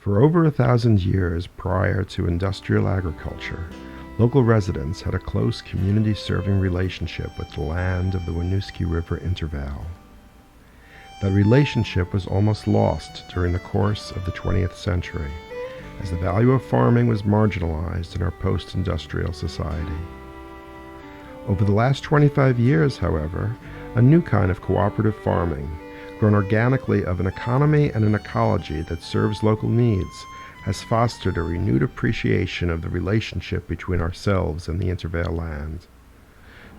For over 1,000 years prior to industrial agriculture, local residents had a close community-serving relationship with the land of the Winooski River Intervale. That relationship was almost lost during the course of the 20th century, as the value of farming was marginalized in our post-industrial society. Over the last 25 years, however, a new kind of cooperative farming, grown organically of an economy and an ecology that serves local needs, has fostered a renewed appreciation of the relationship between ourselves and the Intervale land.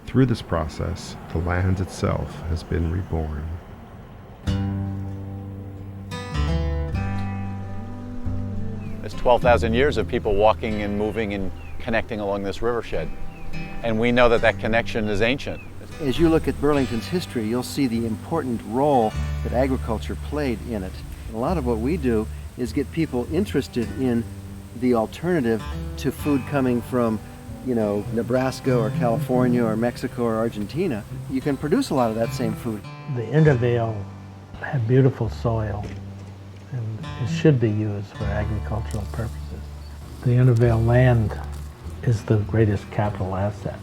Through this process, the land itself has been reborn. It's 12,000 years of people walking and moving and connecting along this rivershed. And we know that that connection is ancient. As you look at Burlington's history, you'll see the important role that agriculture played in it. And a lot of what we do is get people interested in the alternative to food coming from, Nebraska or California or Mexico or Argentina. You can produce a lot of that same food. The Intervale had beautiful soil, and it should be used for agricultural purposes. The Intervale land is the greatest capital asset.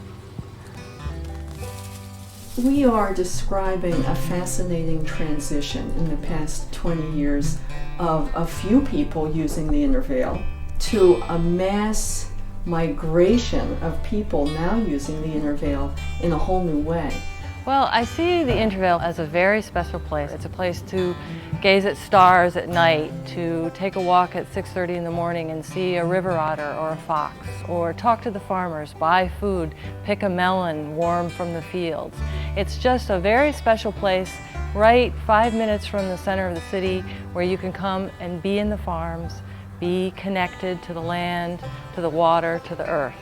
We are describing a fascinating transition in the past 20 years of a few people using the Intervale to a mass migration of people now using the Intervale in a whole new way. Well, I see the Intervale as a very special place. It's a place to gaze at stars at night, to take a walk at 6:30 in the morning and see a river otter or a fox, or talk to the farmers, buy food, pick a melon warm from the fields. It's just a very special place, right 5 minutes from the center of the city, where you can come and be in the farms, be connected to the land, to the water, to the earth.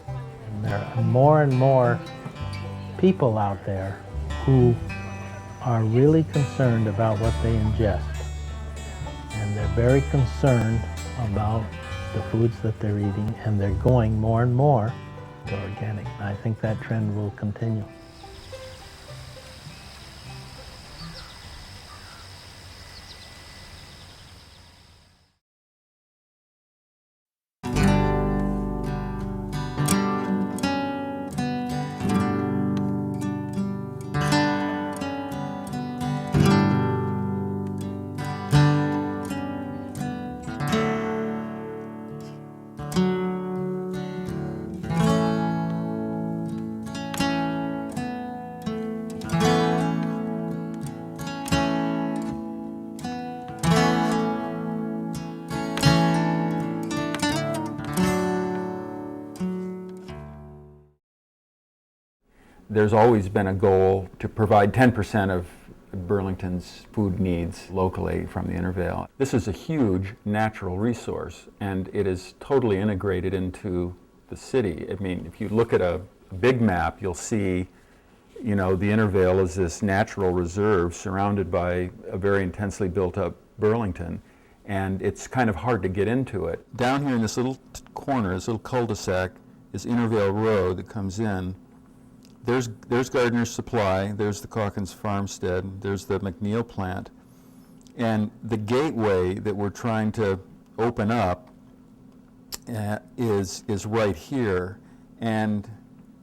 And there are more and more people out there who are really concerned about what they ingest. And they're very concerned about the foods that they're eating, and they're going more and more to organic. And I think that trend will continue. There's always been a goal to provide 10% of Burlington's food needs locally from the Intervale. This is a huge natural resource, and it is totally integrated into the city. I mean, if you look at a big map, you'll see, the Intervale is this natural reserve surrounded by a very intensely built up Burlington, and it's kind of hard to get into it. Down here in this little corner, this little cul-de-sac, is Intervale Road that comes in. There's Gardner's Supply, there's the Calkins Farmstead, there's the McNeil plant, and the gateway that we're trying to open up is right here, and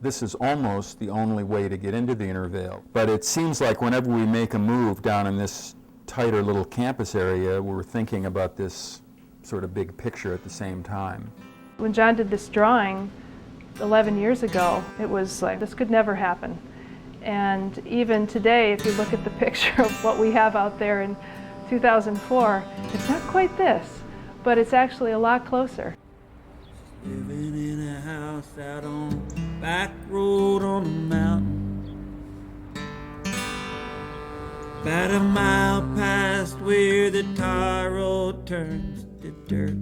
this is almost the only way to get into the Intervale. But it seems like whenever we make a move down in this tighter little campus area, we're thinking about this sort of big picture at the same time. When John did this drawing 11 years ago, it was like, this could never happen. And even today, if you look at the picture of what we have out there in 2004, it's not quite this, but it's actually a lot closer. Living in a house out on back road on the mountain, about a mile past where the tar road turns to dirt.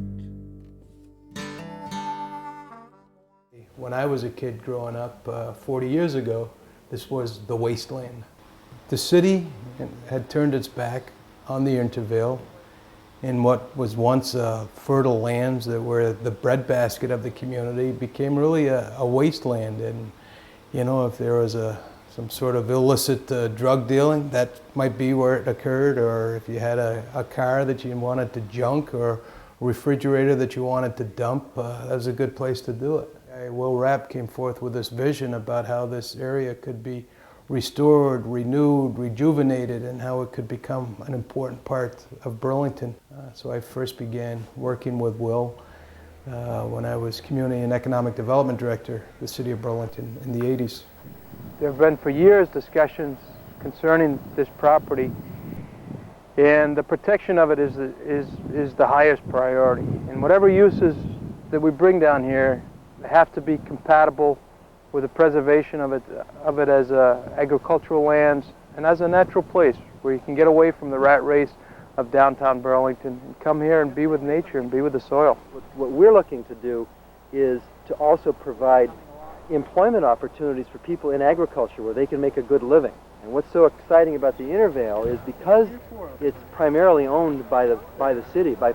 When I was a kid growing up 40 years ago, this was the wasteland. The city had turned its back on the Intervale, and what was once fertile lands that were the breadbasket of the community became really a wasteland. And if there was a some sort of illicit drug dealing, that might be where it occurred, or if you had a car that you wanted to junk or a refrigerator that you wanted to dump, that was a good place to do it. Will Rapp came forth with this vision about how this area could be restored, renewed, rejuvenated, and how it could become an important part of Burlington. So I first began working with Will when I was Community and Economic Development Director of the City of Burlington in the 80s. There have been for years discussions concerning this property, and the protection of it is the highest priority. And whatever uses that we bring down here have to be compatible with the preservation of it as agricultural lands and as a natural place where you can get away from the rat race of downtown Burlington and come here and be with nature and be with the soil. What we're looking to do is to also provide employment opportunities for people in agriculture where they can make a good living. And what's so exciting about the Intervale is because it's primarily owned by the city, by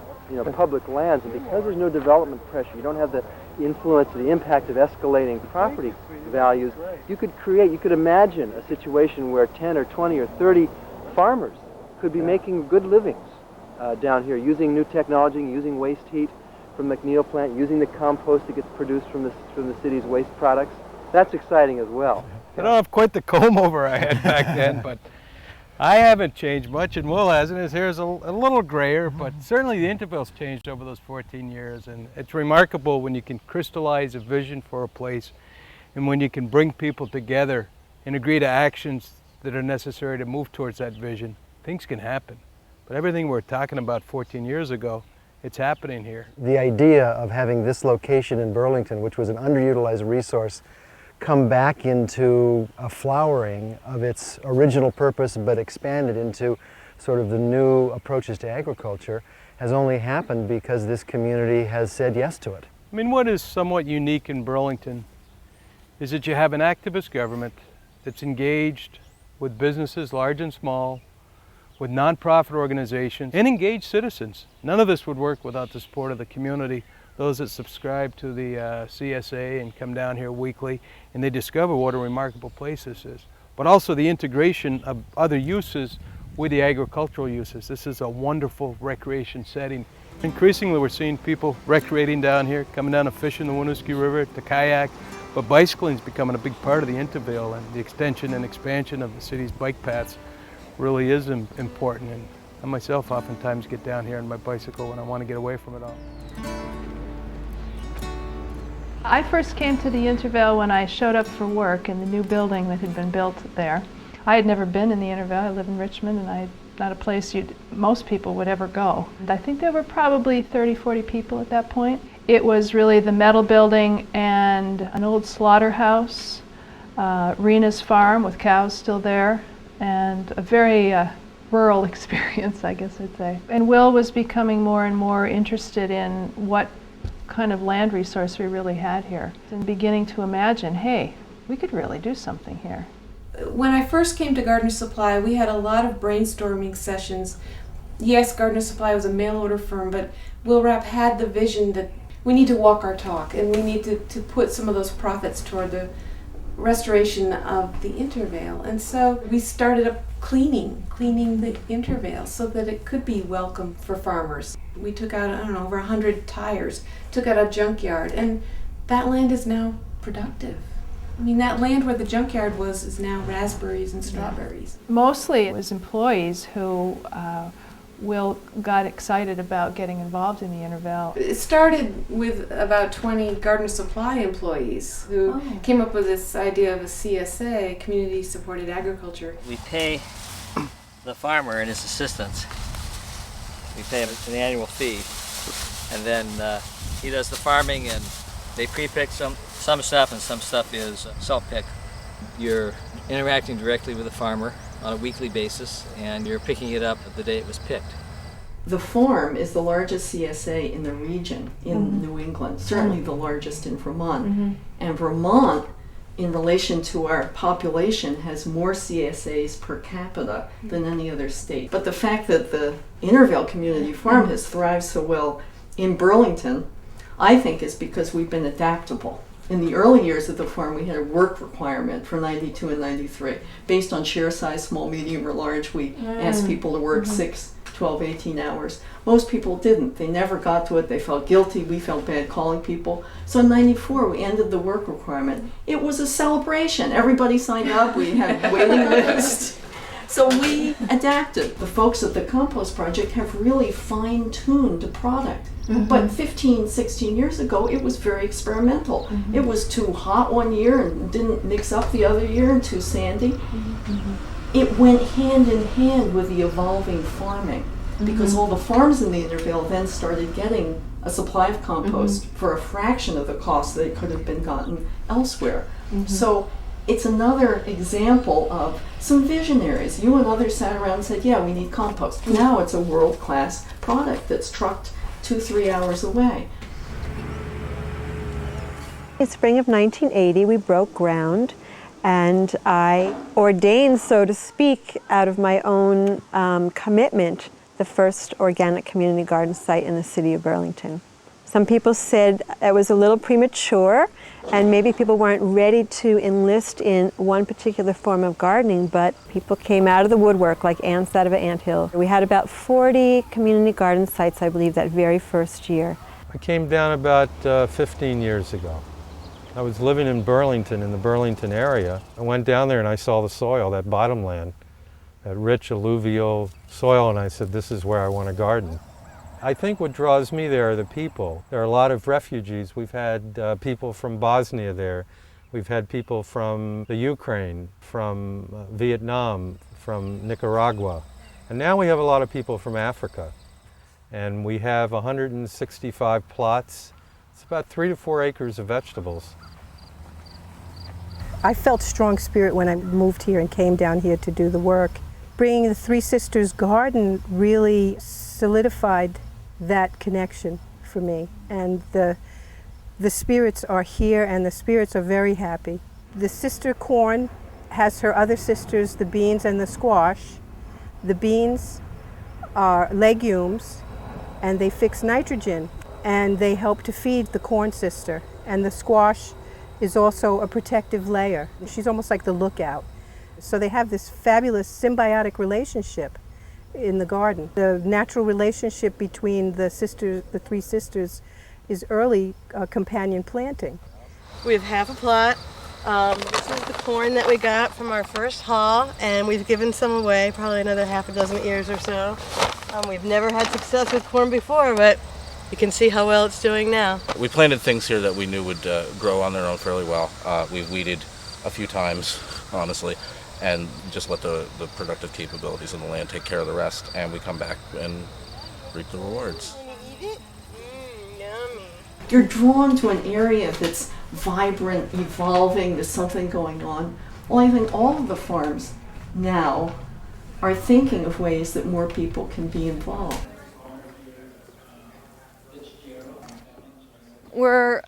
public lands, and because there's no development pressure, you don't have the influence or the impact of escalating property values, you could imagine a situation where 10 or 20 or 30 farmers could be making good livings down here, using new technology, using waste heat from the McNeil plant, using the compost that gets produced from the city's waste products. That's exciting as well. I don't have quite the comb over I had back then, but I haven't changed much, and Will hasn't. His hair is a little grayer, but certainly the Intervale's changed over those 14 years, and it's remarkable when you can crystallize a vision for a place and when you can bring people together and agree to actions that are necessary to move towards that vision. Things can happen, but everything we're talking about 14 years ago, it's happening here. The idea of having this location in Burlington, which was an underutilized resource, come back into a flowering of its original purpose but expanded into sort of the new approaches to agriculture has only happened because this community has said yes to it. I mean, what is somewhat unique in Burlington is that you have an activist government that's engaged with businesses large and small, with nonprofit organizations, and engaged citizens. None of this would work without the support of the community, those that subscribe to the CSA and come down here weekly, and they discover what a remarkable place this is. But also the integration of other uses with the agricultural uses. This is a wonderful recreation setting. Increasingly we're seeing people recreating down here, coming down to fish in the Winooski River, to kayak, but bicycling is becoming a big part of the Intervale, and the extension and expansion of the city's bike paths really is important. And I myself oftentimes get down here on my bicycle when I want to get away from it all. I first came to the Intervale when I showed up for work in the new building that had been built there. I had never been in the Intervale. I live in Richmond, and not a place most people would ever go. And I think there were probably 30, 40 people at that point. It was really the metal building and an old slaughterhouse, Rena's farm with cows still there, and a very rural experience, I guess I'd say. And Will was becoming more and more interested in what kind of land resource we really had here, and beginning to imagine, hey, we could really do something here. When I first came to Gardener Supply, we had a lot of brainstorming sessions. Yes, Gardener Supply was a mail order firm, but Will Rapp had the vision that we need to walk our talk, and we need to put some of those profits toward the restoration of the Intervale. And so we started up cleaning the Intervale so that it could be welcome for farmers. We took out, I don't know, over 100 tires, took out a junkyard, and that land is now productive. I mean, that land where the junkyard was is now raspberries and strawberries. Mostly it was employees who Will got excited about getting involved in the Intervale. It started with about 20 Gardener Supply employees who came up with this idea of a CSA, Community Supported Agriculture. We pay the farmer and his assistants. We pay him an annual fee, and then he does the farming, and they pre-pick some stuff, and some stuff is self-pick. You're interacting directly with the farmer on a weekly basis, and you're picking it up the day it was picked. The farm is the largest CSA in the region in New England, certainly the largest in Vermont. And Vermont, in relation to our population, has more CSAs per capita than any other state. But the fact that the Intervale Community Farm has thrived so well in Burlington, I think is because we've been adaptable. In the early years of the farm, we had a work requirement for 92 and 93. Based on share size, small, medium, or large, we asked people to work 6, 12, 18 hours. Most people didn't. They never got to it. They felt guilty. We felt bad calling people. So in 94, we ended the work requirement. It was a celebration. Everybody signed up. We had a waiting list. So we adapted. The folks at the Compost Project have really fine-tuned the product. But 15, 16 years ago, it was very experimental. It was too hot one year and didn't mix up the other year, and too sandy. It went hand in hand with the evolving farming, because all the farms in the Intervale then started getting a supply of compost for a fraction of the cost that could have been gotten elsewhere. So it's another example of some visionaries. You and others sat around and said, yeah, we need compost. Now it's a world-class product that's trucked 2-3 hours away. In spring of 1980, we broke ground, and I ordained, so to speak, out of my own commitment, the first organic community garden site in the city of Burlington. Some people said it was a little premature, and maybe people weren't ready to enlist in one particular form of gardening, but people came out of the woodwork like ants out of an anthill. We had about 40 community garden sites, I believe, that very first year. I came down about 15 years ago. I was living in Burlington, in the Burlington area. I went down there and I saw the soil, that bottomland, that rich alluvial soil, and I said, this is where I want to garden. I think what draws me there are the people. There are a lot of refugees. We've had people from Bosnia there. We've had people from the Ukraine, from Vietnam, from Nicaragua. And now we have a lot of people from Africa. And we have 165 plots. It's about 3 to 4 acres of vegetables. I felt strong spirit when I moved here and came down here to do the work. Bringing the Three Sisters Garden really solidified that connection for me, and the spirits are here, and the spirits are very happy. The sister corn has her other sisters, the beans and the squash. The beans are legumes, and they fix nitrogen, and they help to feed the corn sister. And the squash is also a protective layer. She's almost like the lookout. So they have this fabulous symbiotic relationship in the garden. The natural relationship between the three sisters, is early companion planting. We have half a plot. This is the corn that we got from our first haul, and we've given some away, probably another half a dozen ears or so. We've never had success with corn before, but you can see how well it's doing now. We planted things here that we knew would grow on their own fairly well. We've weeded a few times, honestly, and just let the productive capabilities of the land take care of the rest, and we come back and reap the rewards. Yummy. You're drawn to an area that's vibrant, evolving, there's something going on. Well, I think all of the farms now are thinking of ways that more people can be involved. We're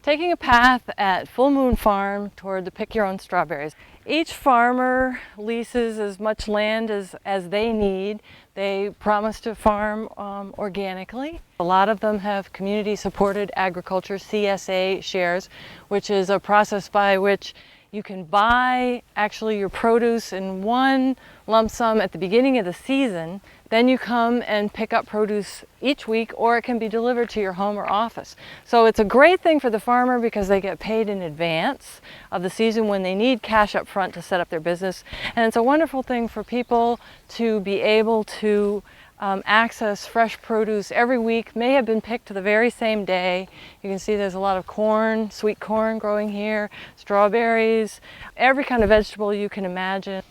taking a path at Full Moon Farm toward the Pick Your Own Strawberries. Each farmer leases as much land as they need. They promise to farm organically. A lot of them have community-supported agriculture, CSA shares, which is a process by which you can buy actually your produce in one lump sum at the beginning of the season. Then you come and pick up produce each week, or it can be delivered to your home or office. So it's a great thing for the farmer because they get paid in advance of the season when they need cash up front to set up their business. And it's a wonderful thing for people to be able to access fresh produce every week. May have been picked the very same day. You can see there's a lot of corn, sweet corn growing here, strawberries, every kind of vegetable you can imagine.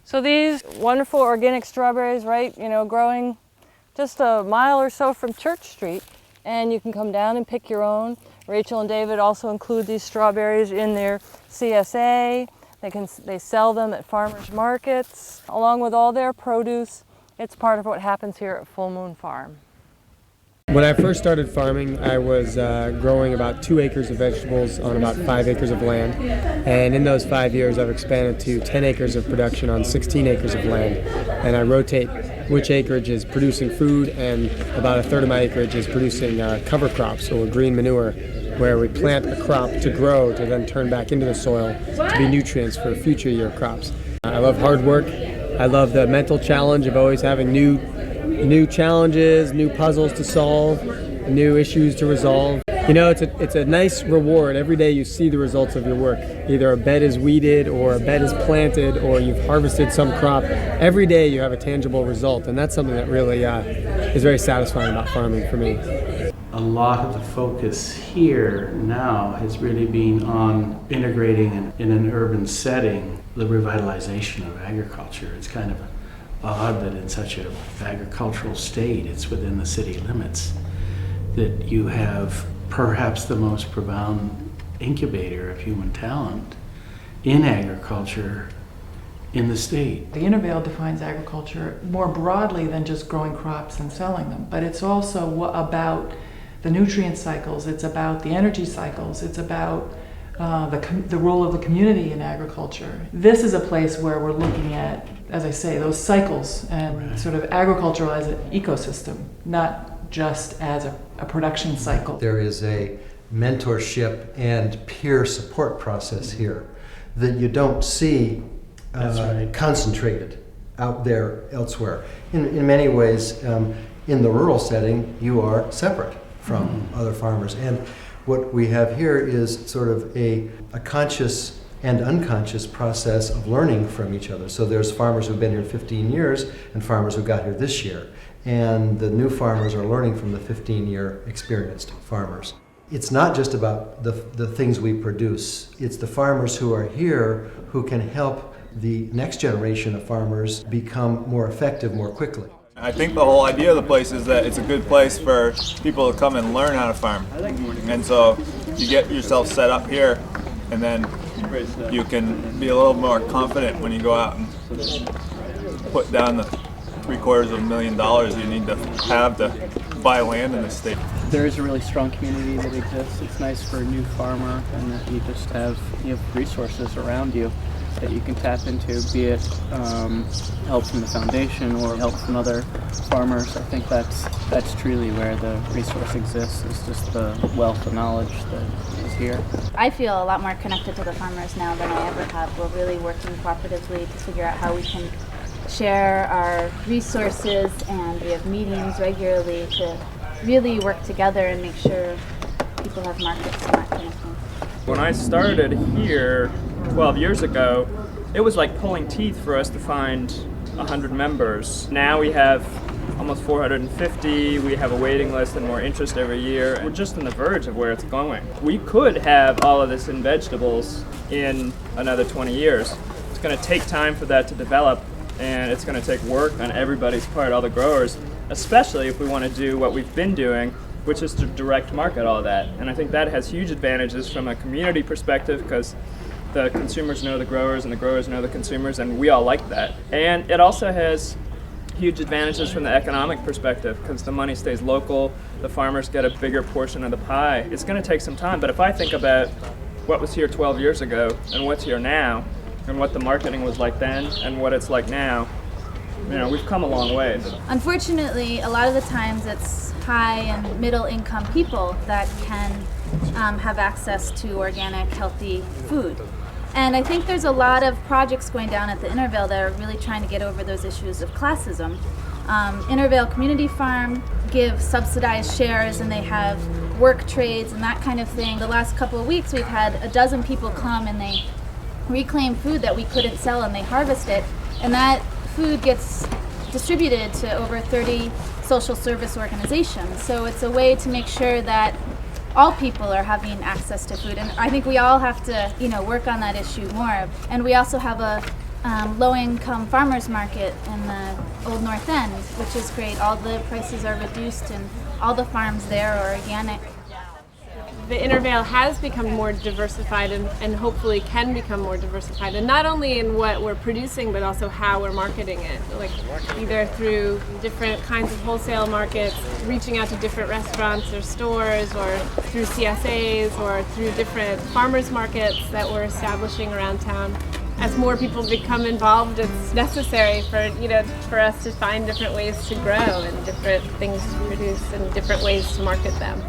So these wonderful organic strawberries, right, growing just a mile or so from Church Street, and you can come down and pick your own. Rachel and David also include these strawberries in their CSA. They sell them at farmers markets. Along with all their produce, it's part of what happens here at Full Moon Farm. When I first started farming, I was growing about 2 acres of vegetables on about 5 acres of land. And in those 5 years, I've expanded to 10 acres of production on 16 acres of land. And I rotate which acreage is producing food, and about a third of my acreage is producing cover crops or green manure where we plant a crop to grow to then turn back into the soil to be nutrients for future year crops. I love hard work. I love the mental challenge of always having new challenges, new puzzles to solve, new issues to resolve. You know, it's a nice reward. Every day you see the results of your work. Either a bed is weeded or a bed is planted or you've harvested some crop. Every day you have a tangible result, and that's something that really is very satisfying about farming for me. A lot of the focus here now has really been on integrating in an urban setting the revitalization of agriculture. It's kind of odd that in such an agricultural state, it's within the city limits, that you have perhaps the most profound incubator of human talent in agriculture in the state. The Intervale defines agriculture more broadly than just growing crops and selling them, but it's also about the nutrient cycles, it's about the energy cycles, it's about the role of the community in agriculture. This is a place where we're looking at, as I say, those cycles and sort of agriculture as an ecosystem, not just as a production cycle. There is a mentorship and peer support process here that you don't see concentrated out there elsewhere. In many ways, in the rural setting, you are separate from other farmers. And what we have here is sort of a conscious and unconscious process of learning from each other. So there's farmers who've been here 15 years and farmers who got here this year. And the new farmers are learning from the 15-year experienced farmers. It's not just about the things we produce. It's the farmers who are here who can help the next generation of farmers become more effective more quickly. I think the whole idea of the place is that it's a good place for people to come and learn how to farm. And so you get yourself set up here, and then you can be a little more confident when you go out and put down the $750,000 you need to have to buy land in the state. There is a really strong community that exists. It's nice for a new farmer, and that you just have resources around you that you can tap into, be it help from the foundation or help from other farmers. I think that's truly where the resource exists, is just the wealth of knowledge that is here. I feel a lot more connected to the farmers now than I ever have. We're really working cooperatively to figure out how we can share our resources, and we have meetings regularly to really work together and make sure people have markets and that kind of thing. When I started here 12 years ago, it was like pulling teeth for us to find 100 members. Now we have almost 450, we have a waiting list and more interest every year. We're just on the verge of where it's going. We could have all of this in vegetables in another 20 years. It's going to take time for that to develop, and it's going to take work on everybody's part, all the growers, especially if we want to do what we've been doing, which is to direct market all that. And I think that has huge advantages from a community perspective, because the consumers know the growers and the growers know the consumers, and we all like that. And it also has huge advantages from the economic perspective, because the money stays local, the farmers get a bigger portion of the pie. It's going to take some time, but if I think about what was here 12 years ago and what's here now, and what the marketing was like then and what it's like now, we've come a long ways. Unfortunately, a lot of the times it's high and middle income people that can have access to organic, healthy food. And I think there's a lot of projects going down at the Intervale that are really trying to get over those issues of classism. Intervale Community Farm gives subsidized shares, and they have work trades and that kind of thing. The last couple of weeks we've had a dozen people come and they reclaim food that we couldn't sell, and they harvest it, and that food gets distributed to over 30 social service organizations. So it's a way to make sure that all people are having access to food, and I think we all have to work on that issue more. And we also have a low-income farmers market in the Old North End, which is great. All the prices are reduced and all the farms there are organic. The Intervale has become more diversified and hopefully can become more diversified, and not only in what we're producing but also how we're marketing it, like either through different kinds of wholesale markets, reaching out to different restaurants or stores, or through CSAs, or through different farmers markets that we're establishing around town. As more people become involved, it's necessary for us to find different ways to grow and different things to produce and different ways to market them.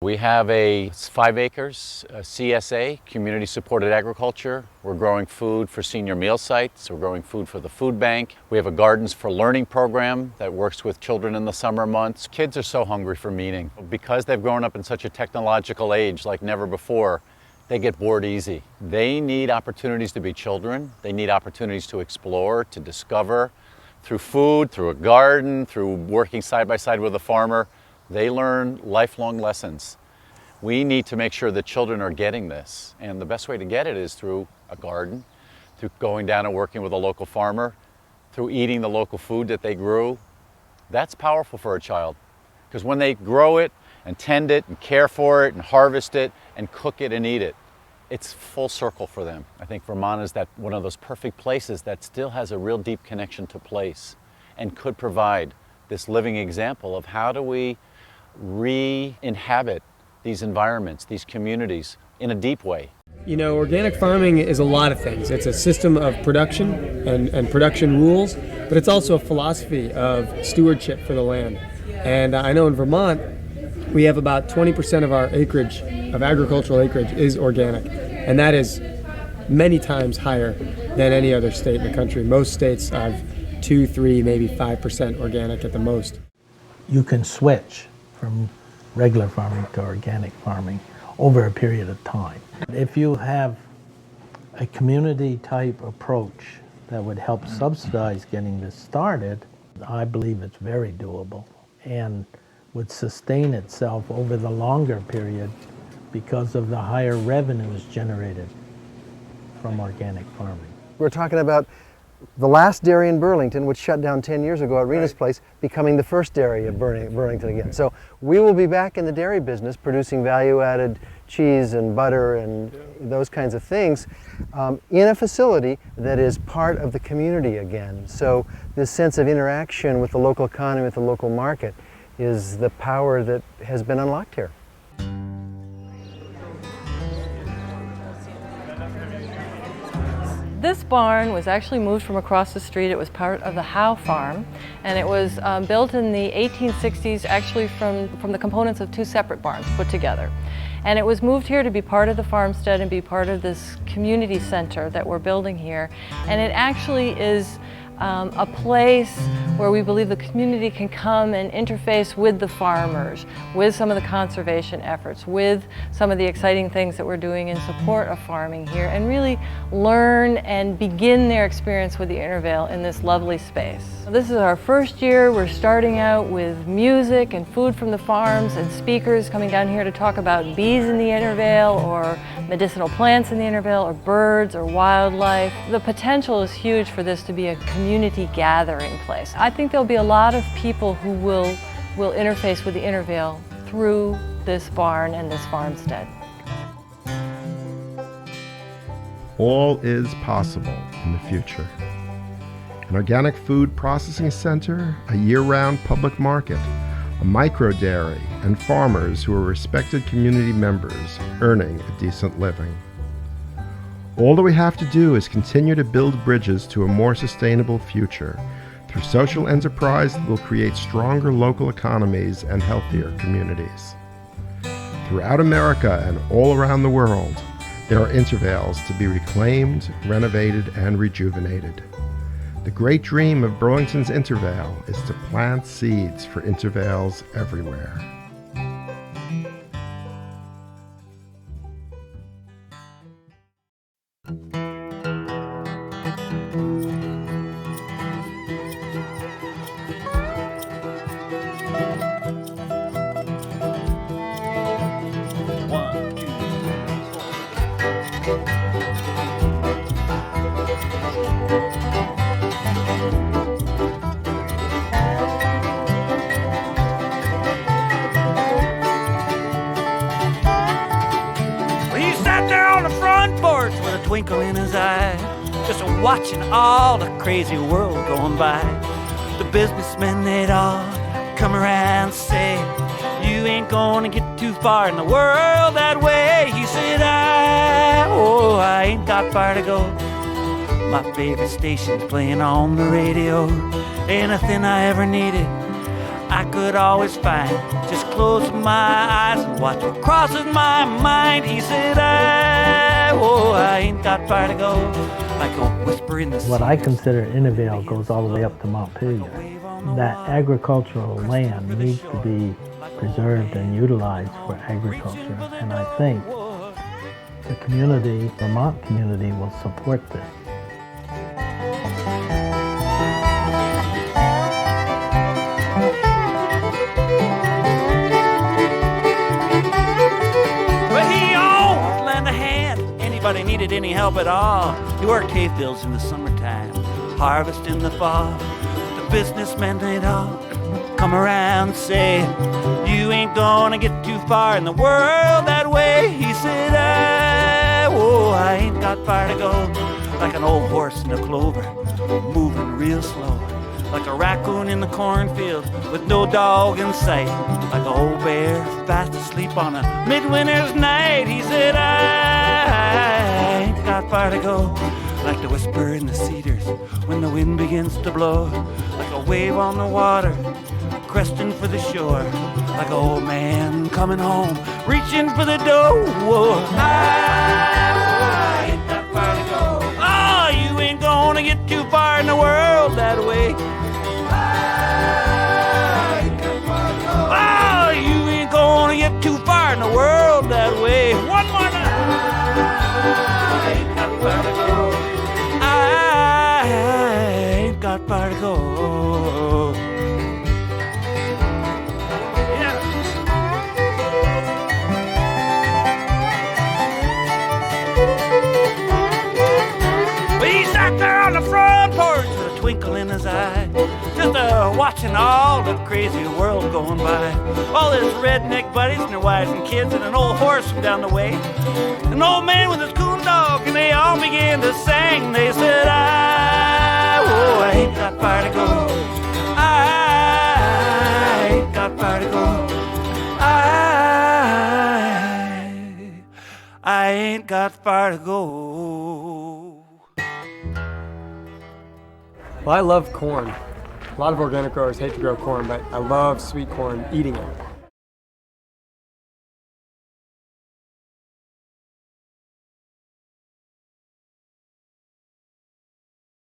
We have 5 acres, CSA, Community Supported Agriculture. We're growing food for senior meal sites. We're growing food for the food bank. We have a Gardens for Learning program that works with children in the summer months. Kids are so hungry for meaning. Because they've grown up in such a technological age like never before, they get bored easy. They need opportunities to be children. They need opportunities to explore, to discover. Through food, through a garden, through working side by side with a farmer, they learn lifelong lessons. We need to make sure that children are getting this. And the best way to get it is through a garden, through going down and working with a local farmer, through eating the local food that they grew. That's powerful for a child. Because when they grow it and tend it and care for it and harvest it and cook it and eat it, it's full circle for them. I think Vermont is one of those perfect places that still has a real deep connection to place and could provide this living example of how do we re-inhabit these environments, these communities, in a deep way. You know, organic farming is a lot of things. It's a system of production and production rules, but it's also a philosophy of stewardship for the land. And I know in Vermont, we have about 20% of our acreage, of agricultural acreage, is organic. And that is many times higher than any other state in the country. Most states have 2, 3, maybe 5% organic at the most. You can switch from regular farming to organic farming over a period of time. If you have a community type approach that would help subsidize getting this started, I believe it's very doable and would sustain itself over the longer period because of the higher revenues generated from organic farming. We're talking about the last dairy in Burlington, which shut down 10 years ago at Rena's place, becoming the first dairy of Burlington again. So we will be back in the dairy business producing value-added cheese and butter and those kinds of things in a facility that is part of the community again. So this sense of interaction with the local economy, with the local market, is the power that has been unlocked here. This barn was actually moved from across the street. It was part of the Howe farm, and it was built in the 1860s, actually from the components of 2 separate barns put together. And it was moved here to be part of the farmstead and be part of this community center that we're building here. And it actually is a place where we believe the community can come and interface with the farmers, with some of the conservation efforts, with some of the exciting things that we're doing in support of farming here, and really learn and begin their experience with the Intervale in this lovely space. This is our first year. We're starting out with music and food from the farms and speakers coming down here to talk about bees in the Intervale or medicinal plants in the Intervale or birds or wildlife. The potential is huge for this to be a community gathering place. I think there'll be a lot of people who will interface with the Intervale through this barn and this farmstead. All is possible in the future. An organic food processing center, a year-round public market, a micro dairy, and farmers who are respected community members earning a decent living. All that we have to do is continue to build bridges to a more sustainable future through social enterprise that will create stronger local economies and healthier communities. Throughout America and all around the world, there are intervales to be reclaimed, renovated, and rejuvenated. The great dream of Burlington's Intervale is to plant seeds for intervales everywhere. Twinkle in his eye, just watching all the crazy world going by. The businessmen, they'd all come around and say, you ain't gonna get too far in the world that way. He said, I ain't got far to go. My favorite station's playing on the radio. Anything I ever needed, I could always find. Just closing my eyes and watch what crosses my mind. He said, I ain't got far to go, like a whisper in the sea. What I consider Intervale goes all the way up to Montpelier. That agricultural land needs to be preserved and utilized for agriculture, and I think the community, Vermont community, will support this. But he always lent a hand. Anybody needed any help at all. He worked hay fields in the summertime, harvest in the fall. The businessmen, they'd all come around and say, you ain't gonna get too far in the world that way. He said, I ain't got far to go, like an old horse in the clover, moving real slow, like a raccoon in the cornfield with no dog in sight, like an old bear fast asleep on a midwinter's night. He said, I ain't got far to go, like the whisper in the cedars when the wind begins to blow, like a wave on the water cresting for the shore, like an old man coming home reaching for the door. I ain't got far to go. Oh, you ain't gonna get too far in the world that way. I ain't got far to go. Oh, you ain't gonna get too far in the world that way. One more time. I ain't got far to go. I ain't got far to go. On the front porch with a twinkle in his eye, just watching all the crazy world going by. All his redneck buddies and their wives and kids, and an old horse from down the way, an old man with his coon dog, and they all began to sing. They said, I ain't got far to go. I ain't got far to go. I ain't got far to go. Well, I love corn. A lot of organic growers hate to grow corn, but I love sweet corn, eating it.